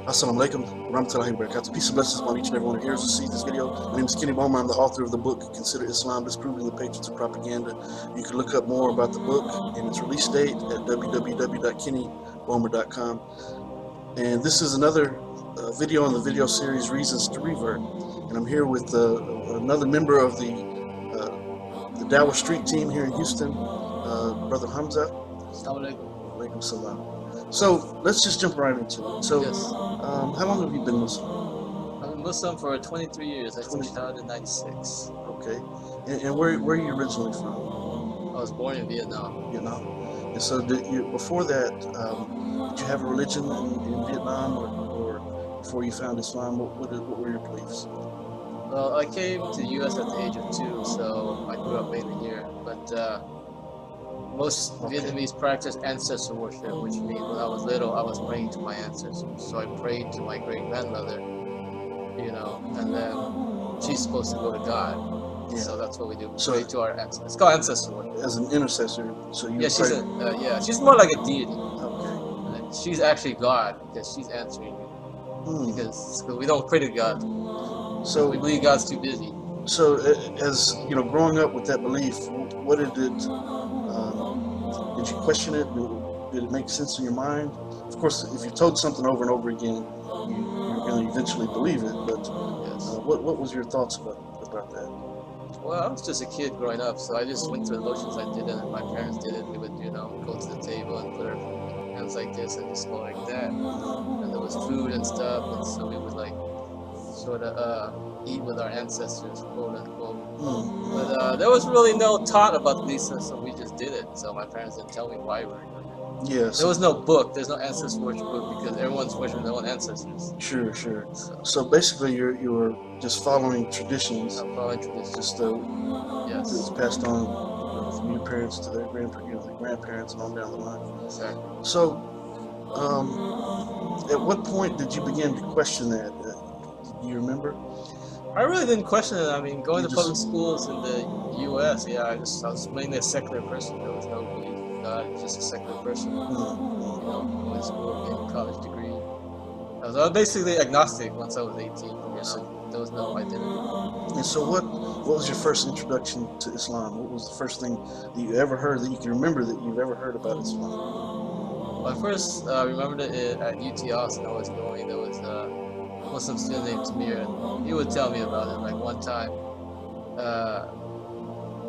Assalamu alaikum warahmatullahi wabarakatuh. Peace and blessings upon each and every one of you who sees this video. My name is Bomer. I'm the author of the book Consider Islam Disproving the Patriots of Propaganda. You can look up more about the book and its release date at www.kennybomer.com. And this is another video in the video series Reasons to Revert. And I'm here with another member of the Dawah Street team here in Houston, Brother Hamzah. Assalamu alaikum. Alaikum salam. So let's just jump right into it. So, Yes. how long have you been Muslim? I've been Muslim for 23 years. I started in 96. Okay. And where are you originally from? I was born in Vietnam. Vietnam. And so before that, did you have a religion in Vietnam or before you found Islam? What were your beliefs? Well, I came to the U.S. at the age of 2, so I grew up mainly here. But most Vietnamese practice ancestor worship, which means when I was little, I was praying to my ancestors. So I prayed to my great-grandmother, and then she's supposed to go to God. Yeah. So that's what we do. We pray to our ancestors. It's called ancestor worship. As an intercessor, so you she's more like a deity. Okay. She's actually God because she's answering you. Because we don't pray to God. So we believe God's too busy. So as growing up with that belief, what did it? Did you question it? Did it make sense in your mind? Of course, if you're told something over and over again, you're going to eventually believe it. But what was your thoughts about that? Well, I was just a kid growing up, so I just went through the motions. I did it, and my parents did it. We would, go to the table and put our hands like this and just go like that. And there was food and stuff, and so we would sort of eat with our ancestors, quote unquote. But there was really no thought about these things, so we just did it. So my parents didn't tell me why we were doing it. Yes. There was no book. There's no ancestor worship book because everyone's worshiping their own ancestors. Sure. So basically, you were just following traditions. I'm following traditions. Just it's passed on from your parents to their grandparents and on down the line. Exactly. So, at what point did you begin to question that? Do you remember? I really didn't question it. I mean, going to public schools in the U.S., I was mainly a secular person. There was no belief in God. Just a secular person. Going to school, getting a college degree. I was basically agnostic once I was 18. There was no identity. And so, what was your first introduction to Islam? What was the first thing that you ever heard that you can remember that you've ever heard about Islam? Well, I first remembered it at UT Austin. I was going. There was a Muslim student named Tamir, and he would tell me about it. Like one time,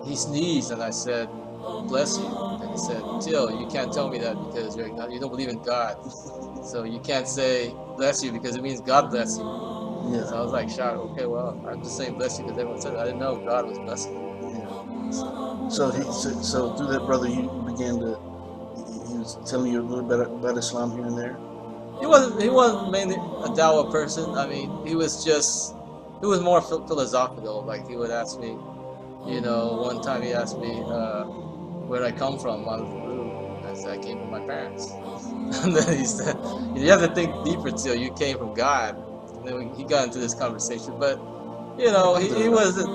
he sneezed, and I said, "Bless you." And he said, "Till, you can't tell me that because you don't believe in God. So you can't say bless you because it means God bless you." Yeah. So I was like, shocked. Okay, well, I'm just saying bless you because everyone said it. I didn't know God was blessing you. Yeah. So through that brother, you began to. He was telling you a little bit about Islam here and there. He wasn't mainly a Dawah person. I mean, he was more philosophical. Like he would ask me, one time he asked me where I come from out of the blue. I said I came from my parents. And then he said, you have to think deeper till you came from God. And then he got into this conversation, but he wasn't.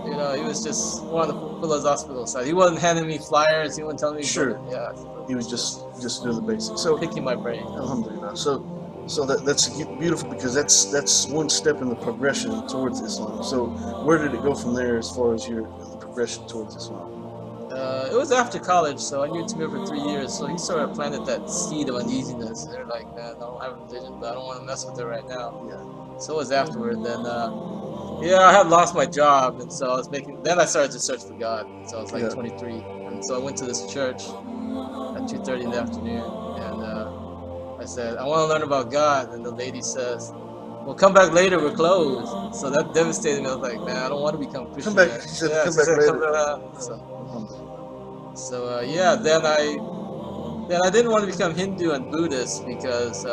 He was just more on the philosophical side. He wasn't handing me flyers. He wasn't telling me. Sure. Yeah. He was just doing the basics. So picking my brain. Alhamdulillah. So that's beautiful because that's one step in the progression towards Islam. So where did it go from there as far as the progression towards Islam? It was after college, so I knew Tamir for 3 years. So he sort of planted that seed of uneasiness. They're like, man, I don't have a religion, but I don't want to mess with it right now. Yeah. So it was afterward. Then, I had lost my job, and so Then I started to search for God. So I was like 23, and so I went to this church at 2:30 in the afternoon, and I said, I want to learn about God. And the lady says, well, come back later, we're closed. So that devastated me. I was like, man, I don't want to become Christian. Come back. She said, come back later. Then I didn't want to become Hindu and Buddhist because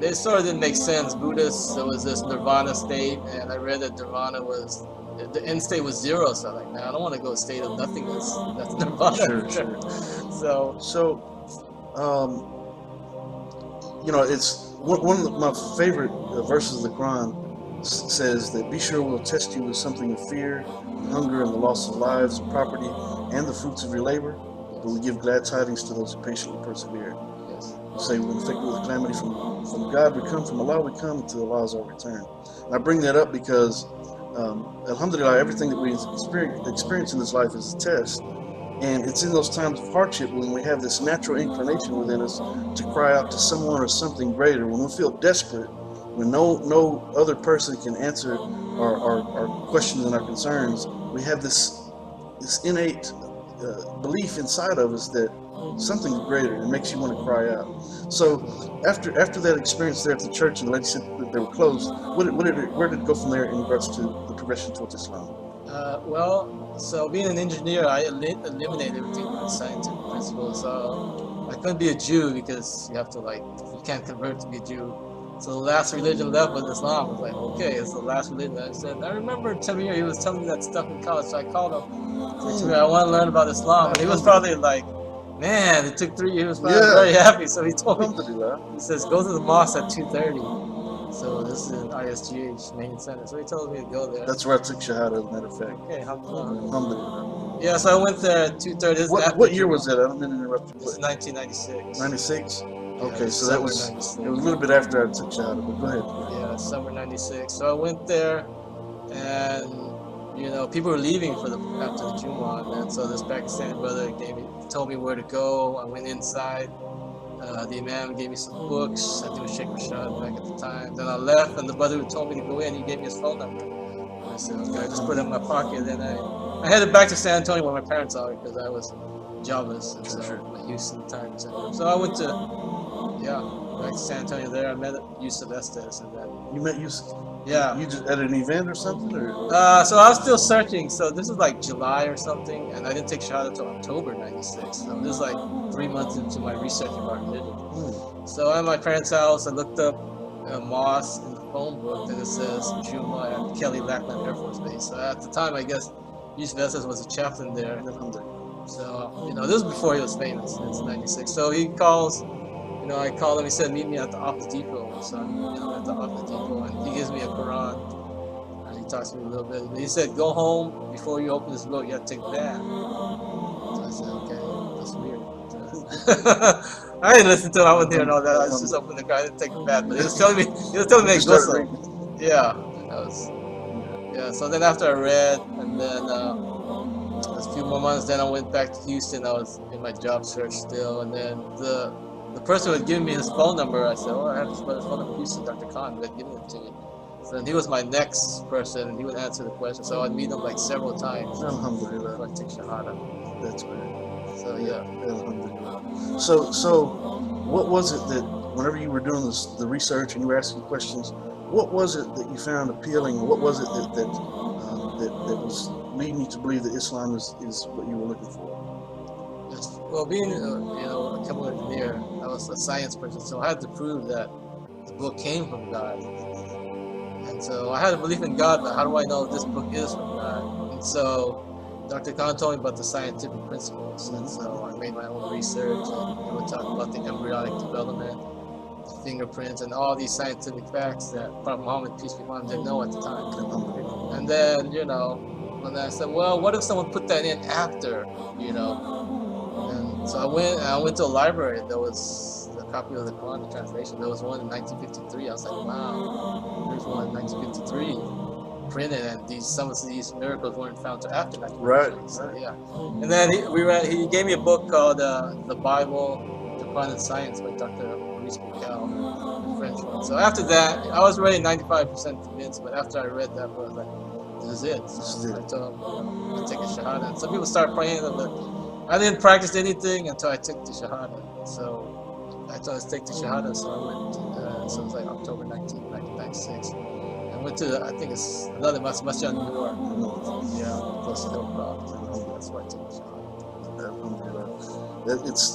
they sort of didn't make sense. Buddhists, there was this nirvana state, and I read that nirvana the end state was zero. So I'm like, man, I don't want to go a state of nothingness. That's nirvana. Sure. So it's one of my favorite verses of the Quran says that be sure we'll test you with something of fear, hunger, and the loss of lives, property, and the fruits of your labor, but we give glad tidings to those who patiently persevere. Yes. You say, when afflicted with calamity from God we come, from Allah we come, and to Allah is our return. And I bring that up because, alhamdulillah, everything that we experience in this life is a test. And it's in those times of hardship when we have this natural inclination within us to cry out to someone or something greater. When we feel desperate, when no other person can answer our questions and our concerns, we have this innate belief inside of us that something's greater. It makes you want to cry out. So after that experience there at the church, and the lady said that they were closed, where did it go from there in regards to the progression towards Islam? Well, so being an engineer, I eliminated everything with scientific principles. So I couldn't be a Jew because you have to you can't convert to be a Jew. So the last religion left was Islam. I was like, okay, it's the last religion. I said, I remember Tamir, he was telling me that stuff in college, so I called him. I said, Tamir, I want to learn about Islam. And he was probably like, man, it took 3 years. He was probably very happy. So he told me, he says, go to the mosque at 2:30. So this is in ISGH main center. So he told me to go there. That's where I took Shahada, as a matter of fact. Okay, Hamzah. Alhamdulillah. Yeah, so I went there at 2:30. What year was that? I don't mean to interrupt you. This is 1996. 96? Okay, Yeah, so that was 96. It was a little bit after I took Shahada, but go ahead. Yeah, summer 96. So I went there, and people were leaving after the Jumu'ah, and so this Pakistani brother told me where to go. I went inside. The Imam gave me some books. I think it was Sheikh Rashad back at the time. Then I left, and the brother who told me to go in, he gave me his phone number. And I said, okay, I just put it in my pocket. Then I headed back to San Antonio where my parents are because I was jobless, and so my Houston time. So I went to, back to San Antonio there. I met Yusuf Estes, and then You met Yusuf? Yeah. You just at an event or something? Or? So I was still searching. So this is like July or something, and I didn't take Shahada until October 96. So this is like 3 months into my research about religion. So I'm at my parents' house. I looked up a mosque in the phone book, and it says Juma at Kelly Lackland Air Force Base. So at the time, I guess Yusuf Estes was a chaplain there. So this was before he was famous. It's 96. So he calls. I called him. He said, "Meet me at the Opta Depot." So at the Opta Depot, and he gives me a Quran, and he talks to me a little bit. But he said, "Go home before you open this book. You have to take a bath." So I said, "Okay, that's weird." I didn't listen to him. I wasn't hearing all that. I was just opening the car. I didn't take a bath, but he was telling me, ghusl. Yeah, yeah. So then after I read, and then a few more months, then I went back to Houston. I was in my job search still, and then the person who had given me his phone number, I said, "Oh, I have this phone number from Houston, Dr. Khan, who had given it to me." So then he was my next person, and he would answer the question. So I'd meet him like several times. Alhamdulillah. Before I took Shahada. That's great. So yeah. Alhamdulillah. So what was it that whenever you were doing the research and you were asking questions, what was it that you found appealing? What was it that was leading you to believe that Islam is what you were looking for? Well, being a chemical engineer, I was a science person, so I had to prove that the book came from God. And so I had a belief in God, but how do I know this book is from God? And so Dr. Khan told me about the scientific principles, and so I made my own research, and we would talk about the embryonic development, the fingerprints, and all these scientific facts that Prophet Muhammad, peace be upon him, didn't know at the time. And then, when I said, well, what if someone put that in after, And so I went to a library. There was a copy of the Quran, the translation. There was one in 1953. I was like, wow, there's one in 1953 printed, and some of these miracles weren't found until after 1953. Right. So, yeah. And then he gave me a book called The Bible, the Quran and Science by Dr. Maurice Bucaille, the French one. So after that, I was already 95% convinced, but after I read that book, I was like, this is it. So I told him, I'll take a Shahada. And some people started praying, but I didn't practice anything until I took the Shahada. So I thought I'd take the Shahada, so I went, so it was like October 19, 1996. I went to, I think it's another Masjid in New York. Yeah, close to Hillcroft. That's why I took the Shahada.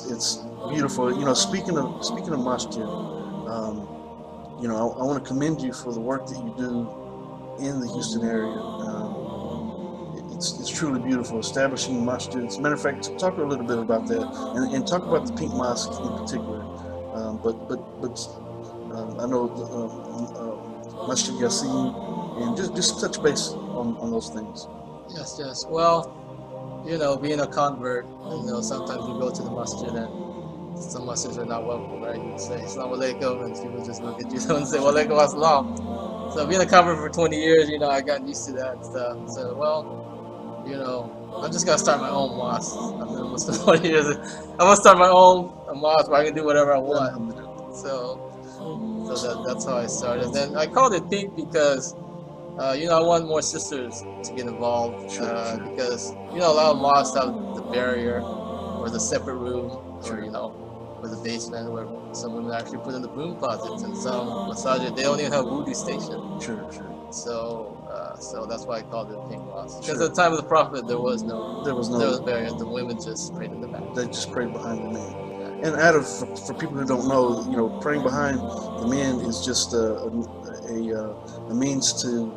It's beautiful. Speaking of masjid, I want to commend you for the work that you do in the Houston area. It's truly beautiful, establishing masjids. Matter of fact, talk a little bit about that, and talk about the Pink Mosque in particular. But I know Masjid Yassin, and just touch base on those things. Yes. Well, being a convert, sometimes you go to the masjid and some Muslims are not welcome, right? You say Assalamu alaikum, and people just look at you and say wa alaikum assalam. So being a convert for 20 years, you know, I got used to that stuff. So, well, you know, I'm just gonna start my own mosque. I've been a Muslim 20 years. I'm gonna start my own mosque where I can do whatever I want. So that's how I started. Then I called it Pink because you know, I want more sisters to get involved because you know a lot of mosques have the barrier or the separate room or you know, or the basement where some women actually put in the broom closets, and some massages they don't even have a wudu station. So that's why I called it Pink Mosque. Because at the time of the Prophet, there was no barrier. The women just prayed in the back. They just prayed behind the men. And out of for people who don't know, you know, praying behind the men is just a means to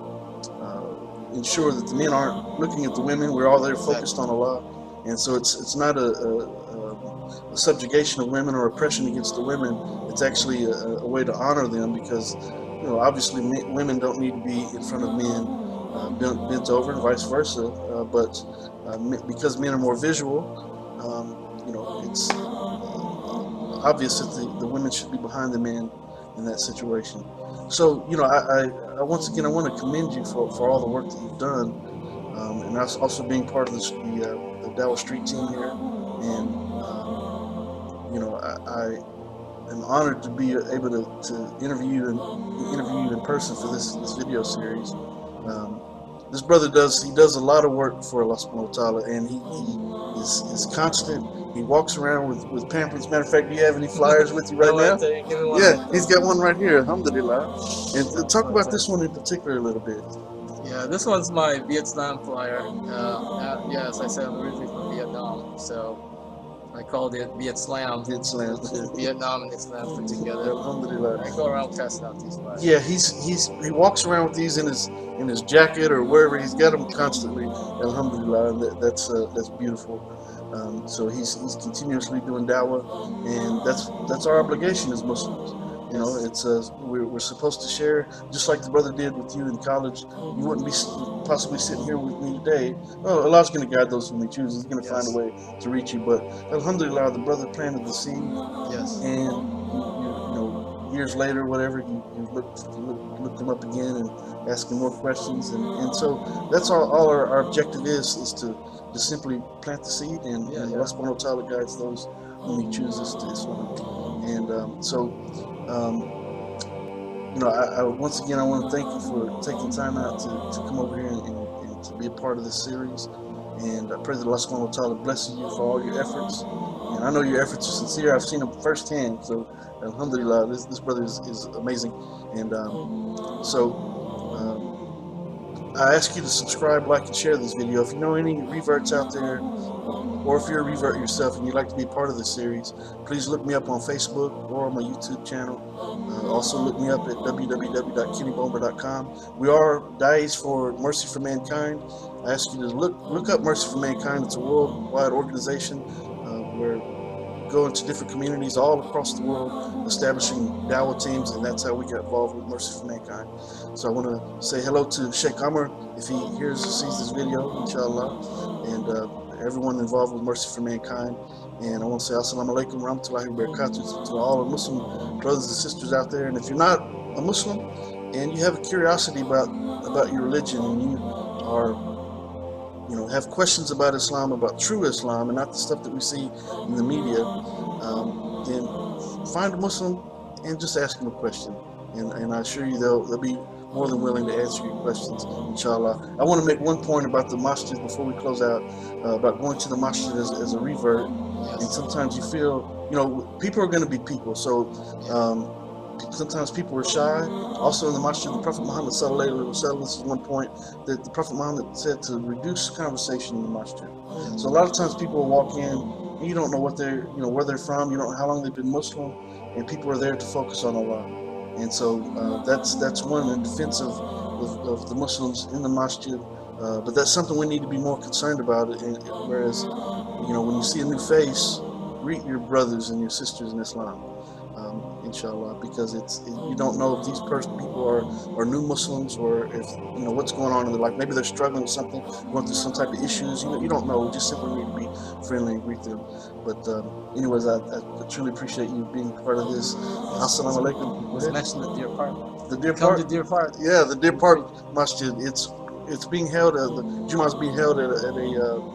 ensure that the men aren't looking at the women. We're all there focused on Allah, and so it's not a subjugation of women or oppression against the women. It's actually a way to honor them because, you know, obviously women don't need to be in front of men bent over and vice versa. But because men are more visual, you know, it's obvious that the women should be behind the men in that situation. So, you know, I once again, I want to commend you for all the work that you've done, and also being part of the Dawah Street team here. And, you know, I am honored to be able to interview you in person for this video series. This brother does a lot of work for Allah subhanahu wa ta'ala, and he is constant. He walks around with pamphlets. Matter of fact, do you have any flyers with you right now? Yeah, he's got one right here, alhamdulillah. And talk about this one in particular a little bit. Yeah, this one's my Vietnam flyer. Yeah, as I said, I'm originally from Vietnam, so I called it Vietnam. Vietnam and Islam put together. Alhamdulillah. I go around passing out these flyers. Yeah, he walks around with these in his jacket or wherever. He's got them constantly. Alhamdulillah, and that's beautiful. So he's continuously doing dawah, and that's our obligation as Muslims. You know, it's we're supposed to share, just like the brother did with you in college. You wouldn't be possibly sitting here with me today. Oh, Allah's going to guide those whom He chooses. He's going to find a way to reach you. But alhamdulillah, the brother planted the seed. Yes. And you know, years later, whatever, you looked him up again and asking more questions, and so that's all our objective is to just simply plant the seed, and Allah subhanahu wa ta'ala guides those whom He chooses to Islam. And you know, I once again I want to thank you for taking time out to come over here and to be a part of this series. And I pray that Allah subhanahu wa ta'ala blesses you for all your efforts. And I know your efforts are sincere. I've seen them firsthand. So alhamdulillah, this brother is amazing. And I ask you to subscribe, like, and share this video. If you know any reverts out there, or if you're a revert yourself and you'd like to be part of this series, please look me up on Facebook or on my YouTube channel. Also look me up at www.kennybomer.com. We are Dais for Mercy for Mankind. I ask you to look up Mercy for Mankind. It's a worldwide organization where we go into different communities all across the world, establishing dawah teams, and that's how we got involved with Mercy for Mankind. So I want to say hello to Sheikh Amr if he sees this video, inshallah, and everyone involved with Mercy for Mankind. And I want to say assalamu alaikum wa rahmatullahi wa barakatuh to all the Muslim brothers and sisters out there. And if you're not a Muslim and you have a curiosity about your religion, and you are, you know, have questions about Islam, about true Islam, and not the stuff that we see in the media, then find a Muslim and just ask them a question. And I assure you they'll be more than willing to answer your questions, inshallah. I want to make one point about the masjid before we close out, about going to the masjid as a revert. And sometimes you feel, you know, people are going to be people. So sometimes people are shy. Also in the masjid, the Prophet Muhammad sallallahu alaihi wasallam, this is one point that the Prophet Muhammad said to reduce conversation in the masjid. So a lot of times people will walk in and you don't know what where they're from, you don't know how long they've been Muslim, and people are there to focus on Allah. And so that's one in defense of the Muslims in the masjid. But that's something we need to be more concerned about. Whereas, you know, when you see a new face, greet your brothers and your sisters in Islam. inshallah, because you don't know if these people are new Muslims, or if what's going on in their life. Maybe they're struggling with something, going through some type of issues. You don't know. We just simply need to be friendly and greet them. But anyways, I truly appreciate you being part of this. Assalamu alaikum. Was mentioned the Deer Park. The Deer Come Park. to Deer Park. Yeah, the Deer Park Masjid. It's being held. The Jummah is being held at a.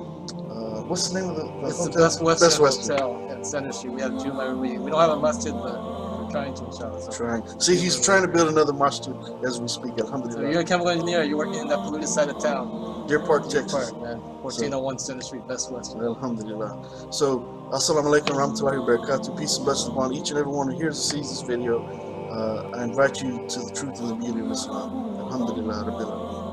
What's the name of the It's hotel? the Best Western Best Western. Hotel at Center Street. We have Juma every week. We don't have a masjid, but we're trying to, inshallah. So. Trying. See, he's trying to build another masjid as we speak. So Alhamdulillah. you're a chemical engineer. You're working in that polluted side of town. Deer Park, Deer Texas. Park, man. 1401 Center Street, Best Western. Alhamdulillah. So, assalamu alaikum warahmatullahi wabarakatuh. Peace and blessings upon each and every one who hears and sees this video. I invite you to the truth and the beauty of Islam. Alhamdulillah Rabbil Alamin.